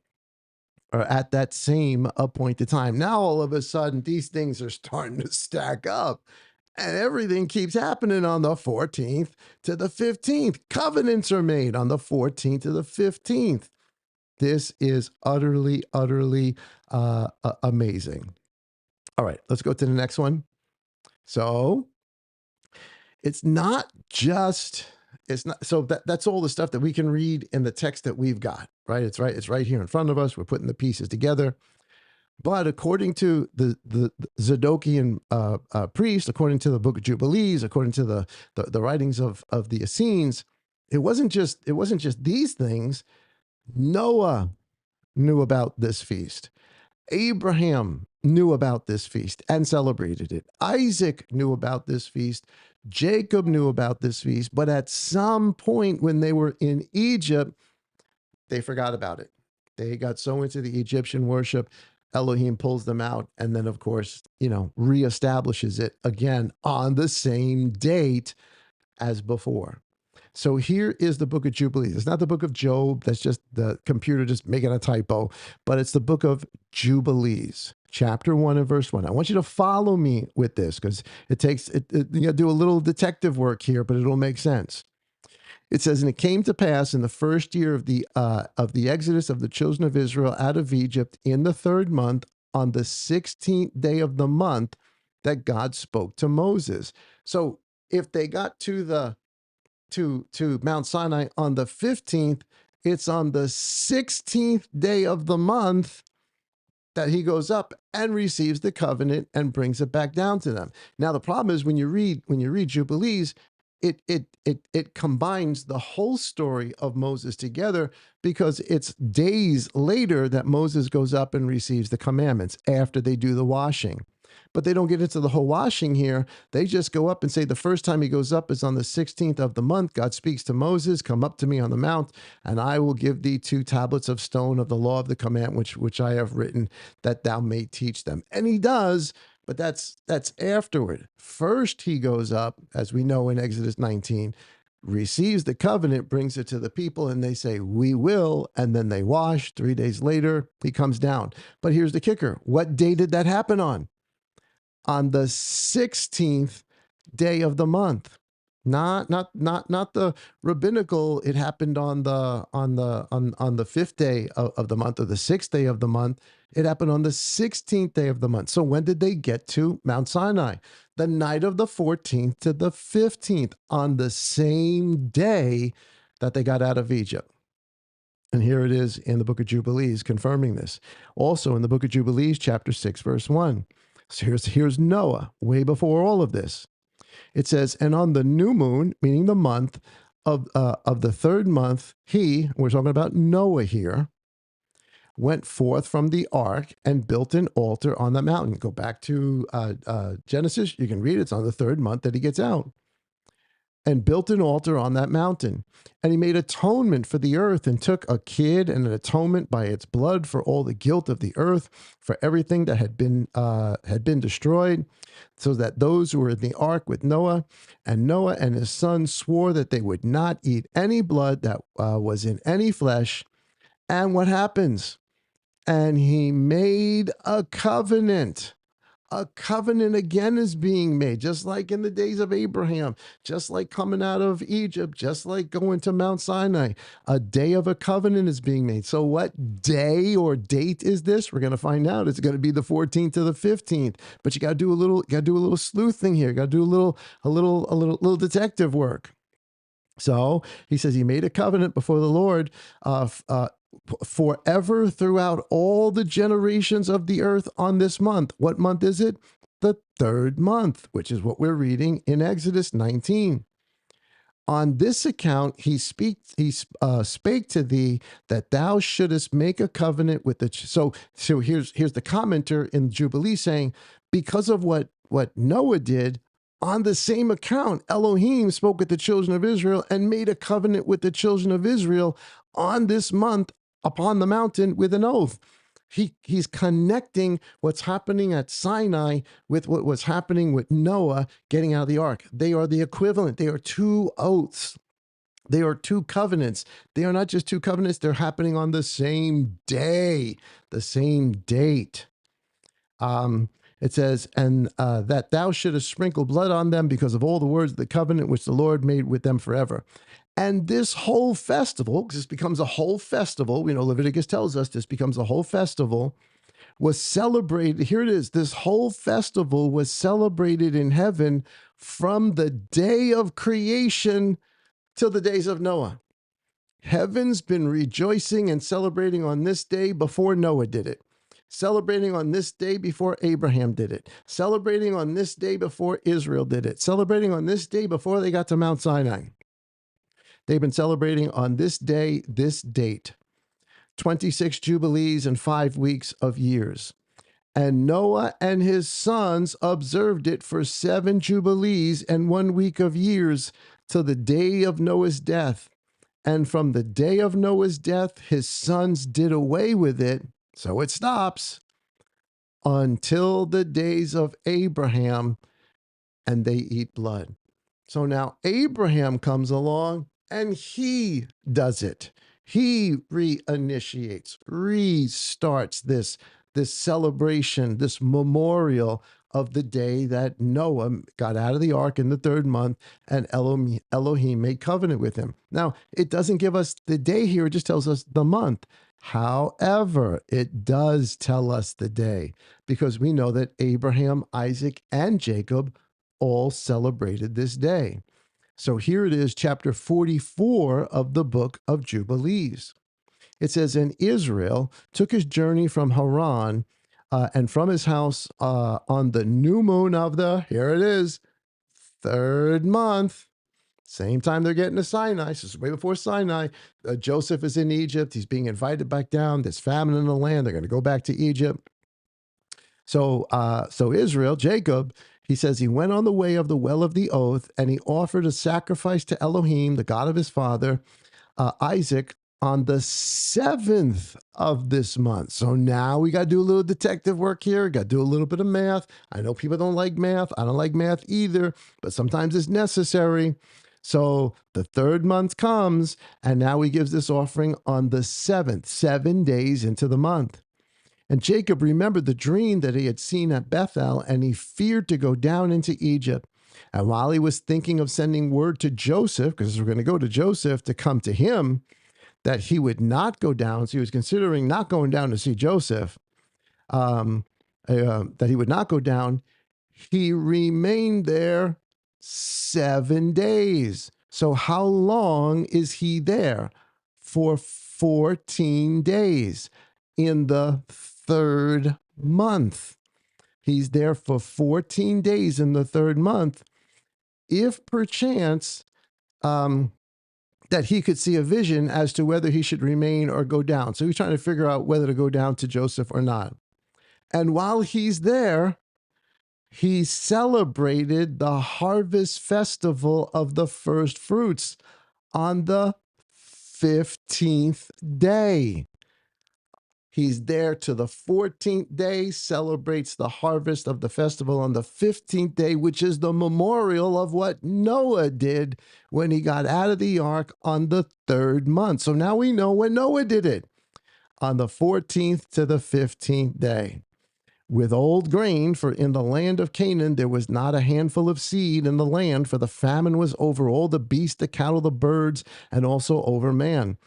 [SPEAKER 1] or at that same appointed time. Now, all of a sudden, these things are starting to stack up. And everything keeps happening on the 14th to the 15th. Covenants are made on the 14th to the 15th. This is utterly, utterly amazing. All right, let's go to the next one. So it's not just, it's not, so that's all the stuff that we can read in the text that we've got, right? It's right here in front of us. We're putting the pieces together. But according to the Zadokian priest, according to the Book of Jubilees, according to the writings of the Essenes, it wasn't just these things. Noah knew about this feast. Abraham knew about this feast and celebrated it. Isaac knew about this feast. Jacob knew about this feast. But at some point when they were in Egypt, they forgot about it. They got so into the Egyptian worship, Elohim pulls them out and then, of course, reestablishes it again on the same date as before. So here is the book of Jubilees. It's not the book of Job. That's just the computer just making a typo, but it's the book of Jubilees, chapter 1 and verse 1. I want you to follow me with this because you do a little detective work here, but it'll make sense. It says, and it came to pass in the first year of the exodus of the children of Israel out of Egypt in the 3rd month on the 16th day of the month that God spoke to Moses. So if they got to Mount Sinai on the 15th, it's on the 16th day of the month that he goes up and receives the covenant and brings it back down to them. Now the problem is when you read Jubilees, it combines the whole story of Moses together because it's days later that Moses goes up and receives the commandments after they do the washing. But they don't get into the whole washing here. They just go up and say the first time he goes up is on the 16th of the month. God speaks to Moses, come up to me on the mount, and I will give thee 2 tablets of stone of the law of the command, which I have written, that thou may teach them. And he does, but that's afterward. First he goes up, as we know in Exodus 19, receives the covenant, brings it to the people, and they say, we will, and then they wash. 3 days later, he comes down. But here's the kicker. What day did that happen on? On the 16th day of the month. Not the rabbinical. It happened on the 5th day of the month, or the 6th day of the month. It happened on the 16th day of the month. So when did they get to Mount Sinai? The night of the 14th to the 15th, on the same day that they got out of Egypt. And here it is in the book of Jubilees confirming this. Also in the book of Jubilees, chapter 6, verse 1. So here's Noah, way before all of this. It says, and on the new moon, meaning the month of the 3rd month, we're talking about Noah here, went forth from the ark and built an altar on the mountain. Go back to Genesis, you can read it. It's on the 3rd month that he gets out. and built an altar on that mountain. And he made atonement for the earth and took a kid and an atonement by its blood for all the guilt of the earth, for everything that had been destroyed, so that those who were in the ark with Noah and his sons swore that they would not eat any blood that was in any flesh. And what happens? And he made a covenant. A covenant again is being made, just like in the days of Abraham, just like coming out of Egypt, just like going to Mount Sinai. A day of a covenant is being made. So what day or date is this? We're going to find out. It's going to be the 14th to the 15th. But you got to do a little sleuthing here. You got to do a little detective work. So he says he made a covenant before the Lord forever throughout all the generations of the earth on this month. What month is it? The third month, which is what we're reading in Exodus 19. On this account, he spake to thee that thou shouldest make a covenant with the. So here's the commenter in Jubilee saying, because of what Noah did, on the same account, Elohim spoke with the children of Israel and made a covenant with the children of Israel on this month upon the mountain with an oath. He's connecting what's happening at Sinai with what was happening with Noah getting out of the ark. They are the equivalent. They are two oaths. They are two covenants. They are not just two covenants. They're happening on the same day, the same date. It says, and that thou shouldest sprinkle blood on them because of all the words of the covenant which the Lord made with them forever. And this whole festival, because this becomes a whole festival, Leviticus tells us this becomes a whole festival, was celebrated. Here it is. This whole festival was celebrated in heaven from the day of creation till the days of Noah. Heaven's been rejoicing and celebrating on this day before Noah did it. Celebrating on this day before Abraham did it. Celebrating on this day before Israel did it. Celebrating on this day before they got to Mount Sinai. They've been celebrating on this day, this date, 26 jubilees and 5 weeks of years. And Noah and his sons observed it for 7 jubilees and 1 week of years till the day of Noah's death. And from the day of Noah's death, his sons did away with it. So it stops until the days of Abraham, and they eat blood. So now Abraham comes along and he does it. He reinitiates, restarts this celebration, this memorial of the day that Noah got out of the ark in the 3rd month and Elohim made covenant with him. Now, it doesn't give us the day here, it just tells us the month. However, it does tell us the day because we know that Abraham, Isaac, and Jacob all celebrated this day. So here it is, chapter 44 of the book of Jubilees. It says, and Israel took his journey from Haran and from his house on the new moon of the, here it is, 3rd month. Same time they're getting to Sinai. So it's way before Sinai. Joseph is in Egypt. He's being invited back down. There's famine in the land. They're going to go back to Egypt. So Israel, Jacob, he says he went on the way of the well of the oath, and he offered a sacrifice to Elohim, the God of his father, Isaac, on the 7th of this month. So now we got to do a little detective work here. Got to do a little bit of math. I know people don't like math. I don't like math either, but sometimes it's necessary. So the 3rd month comes, and now he gives this offering on the 7th, 7 days into the month. And Jacob remembered the dream that he had seen at Bethel, and he feared to go down into Egypt. And while he was thinking of sending word to Joseph, because we're going to go to Joseph to come to him, that he would not go down. So he was considering not going down to see Joseph, that he would not go down. He remained there 7 days. So how long is he there? For 14 days in the 3rd month. He's there for 14 days in the 3rd month. If perchance that he could see a vision as to whether he should remain or go down. So he's trying to figure out whether to go down to Joseph or not. And while he's there, He celebrated the harvest festival of the first fruits on the 15th day. He's there to the 14th day, celebrates the harvest of the festival on the 15th day, which is the memorial of what Noah did when he got out of the ark on the third month. So now we know when Noah did it on the 14th to the 15th day. With old grain, for in the land of Canaan there was not a handful of seed in the land, for the famine was over all the beasts, the cattle, the birds, and also over man.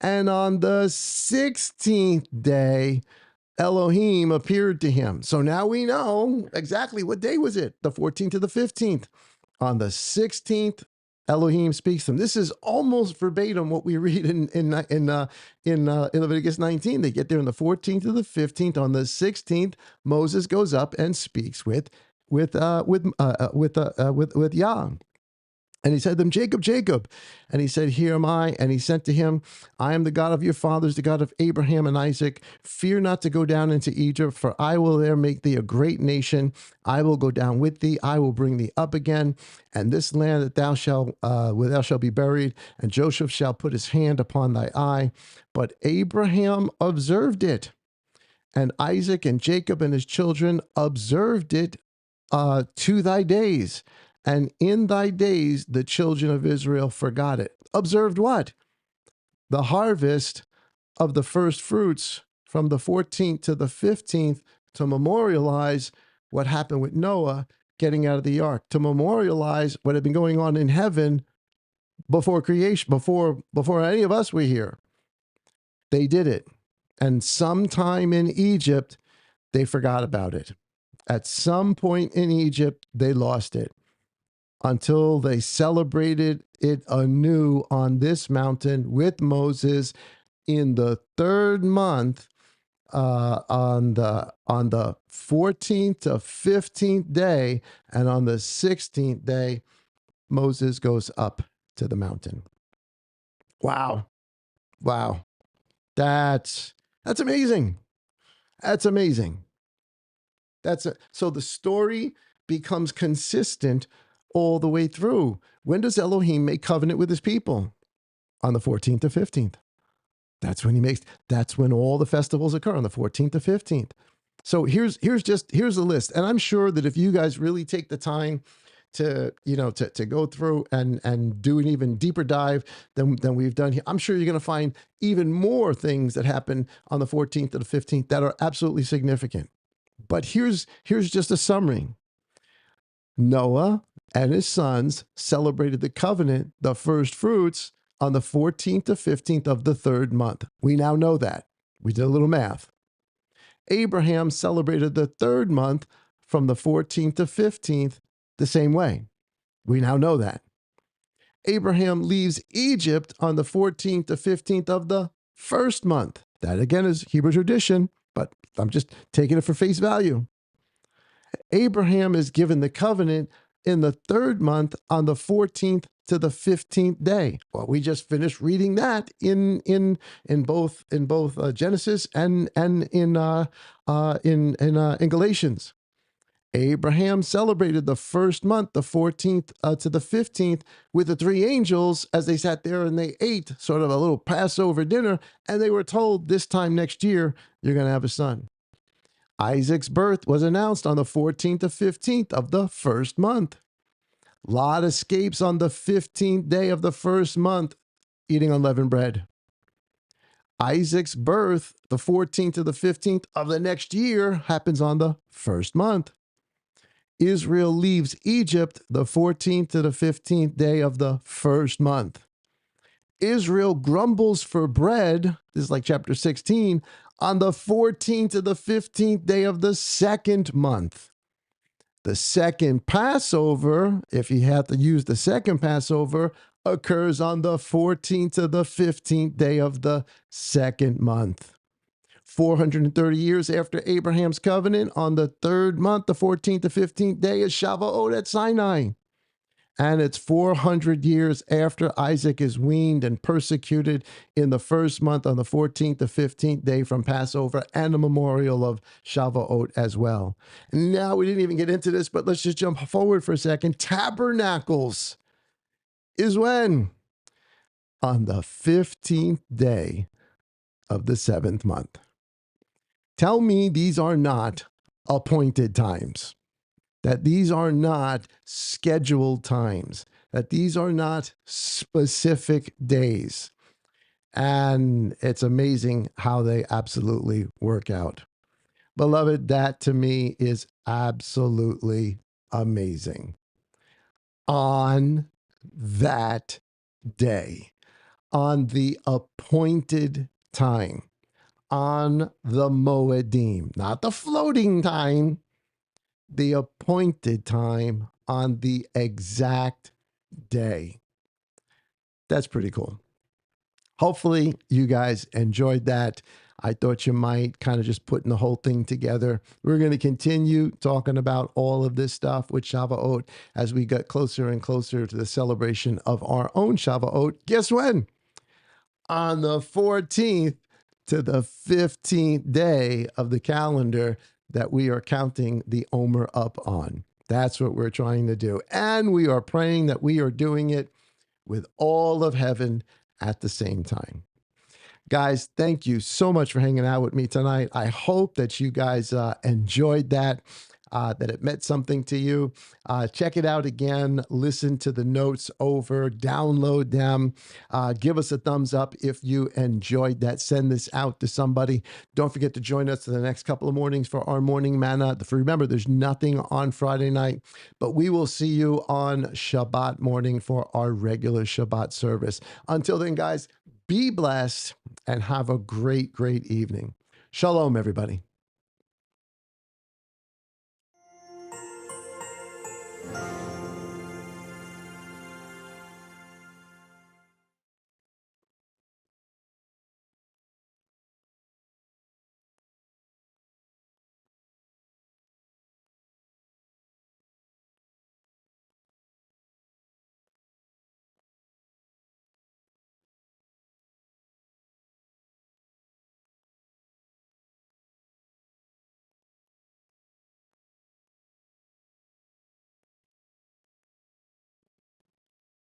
[SPEAKER 1] And on the 16th day, Elohim appeared to him. So now we know exactly what day was it, the 14th to the 15th. On the 16th, Elohim speaks to him. This is almost verbatim what we read in Leviticus 19. They get there on the 14th to the 15th. On the 16th, Moses goes up and speaks with Yah. And he said to them, Jacob, Jacob. And he said, here am I. And he said to him, I am the God of your fathers, the God of Abraham and Isaac. Fear not to go down into Egypt, for I will there make thee a great nation. I will go down with thee. I will bring thee up again. And this land that where thou shalt be buried, and Joseph shall put his hand upon thy eye. But Abraham observed it, and Isaac and Jacob and his children observed it to thy days. And in thy days, the children of Israel forgot it. Observed what? The harvest of the first fruits from the 14th to the 15th to memorialize what happened with Noah getting out of the ark, to memorialize what had been going on in heaven before creation, before any of us were here. They did it. And sometime in Egypt, they forgot about it. At some point in Egypt, they lost it, until they celebrated it anew on this mountain with Moses in the third month, on the 14th to 15th day, and on the 16th day, Moses goes up to the mountain. Wow, wow, that's amazing. That's amazing. So the story becomes consistent all the way through. When does Elohim make covenant with his people? On the 14th to 15th. That's when all the festivals occur, on the 14th to 15th. So here's the list. And I'm sure that if you guys really take the time to go through and do an even deeper dive than we've done here, I'm sure you're going to find even more things that happen on the 14th to the 15th that are absolutely significant. But here's just a summary. Noah and his sons celebrated the covenant, the first fruits, on the 14th to 15th of the third month. We now know that. We did a little math. Abraham celebrated the third month from the 14th to 15th the same way. We now know that. Abraham leaves Egypt on the 14th to 15th of the first month. That again is Hebrew tradition, but I'm just taking it for face value. Abraham is given the covenant in the third month on the 14th to the 15th day. Well, we just finished reading that in both Genesis and in Galatians. Abraham celebrated the first month, the 14th to the 15th, with the three angels as they sat there and they ate sort of a little Passover dinner, and they were told this time next year, you're going to have a son. Isaac's birth was announced on the 14th to 15th of the first month. Lot escapes on the 15th day of the first month, eating unleavened bread. Isaac's birth, the 14th to the 15th of the next year, happens on the first month. Israel leaves Egypt the 14th to the 15th day of the first month. Israel grumbles for bread, this is like chapter 16, on the 14th to the 15th day of the second month. The second Passover, if you have to use the second Passover, occurs on the 14th to the 15th day of the second month. 430 years after Abraham's covenant, on the third month, the 14th to 15th day, is Shavuot at Sinai. And it's 400 years after Isaac is weaned and persecuted in the first month on the 14th to 15th day from Passover, and a memorial of Shavuot as well. Now, we didn't even get into this, but let's just jump forward for a second. Tabernacles is when? On the 15th day of the seventh month. Tell me these are not appointed times, that these are not scheduled times, that these are not specific days. And it's amazing how they absolutely work out. Beloved, that to me is absolutely amazing. On that day, on the appointed time, on the Moedim, not the floating time, the appointed time on the exact day. That's pretty cool. Hopefully, you guys enjoyed that. I thought you might kind of just putting the whole thing together. We're going to continue talking about all of this stuff with Shavuot as we get closer and closer to the celebration of our own Shavuot. Guess when? On the 14th to the 15th day of the calendar that we are counting the Omer up on. That's what we're trying to do. And we are praying that we are doing it with all of heaven at the same time. Guys, thank you so much for hanging out with me tonight. I hope that you guys enjoyed that. That it meant something to you. Check it out again. Listen to the notes over. Download them. Give us a thumbs up if you enjoyed that. Send this out to somebody. Don't forget to join us in the next couple of mornings for our morning manna. Remember, there's nothing on Friday night, but we will see you on Shabbat morning for our regular Shabbat service. Until then, guys, be blessed and have a great, great evening. Shalom, everybody.